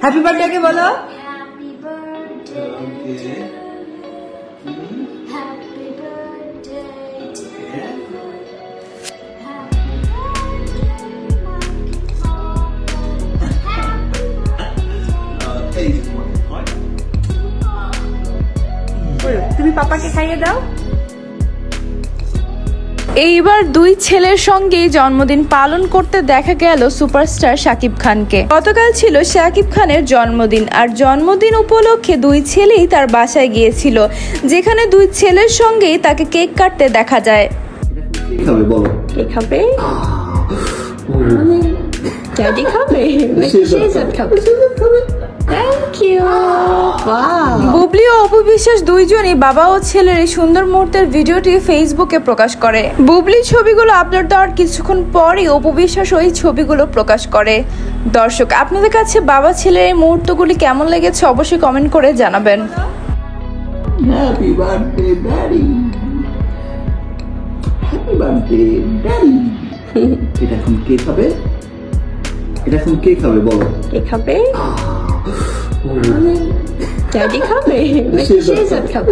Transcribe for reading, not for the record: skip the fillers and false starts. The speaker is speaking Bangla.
হ্যাপি বার্থডে কে বলো। তুমি পাপাকে খাইয়ে দাও। এইবার দুই ছেলের সঙ্গে জন্মদিন পালন করতে দেখা গেল সুপারস্টার শাকিব খানকে। গতকাল ছিল শাকিব খানের জন্মদিন, আর জন্মদিন উপলক্ষে দুই ছেলেই তার বাসায় গিয়েছিল, যেখানে দুই ছেলের সঙ্গেই তাকে কেক কাটতে দেখা যায়। বুবলি ও অপু বিশ্বাস দুইজনই বাবা ও ছেলের এই সুন্দর মুহূর্তের ভিডিওটি ফেসবুকে প্রকাশ করে। বুবলি ছবিগুলো আপলোড দেওয়ার কিছুক্ষণ পরই অপু বিশ্বাস ওই ছবিগুলো প্রকাশ করে। দর্শক, আপনাদের কাছে বাবা ছেলের এই মুহূর্তগুলি কেমন লেগেছে অবশ্যই কমেন্ট করে জানাবেন। Happy birthday daddy, happy birthday daddy. এটা এখন কে খাবে? এটা এখন কে খাবে বলো? কে খাবে? ড্যাডি খাবে? খাবে।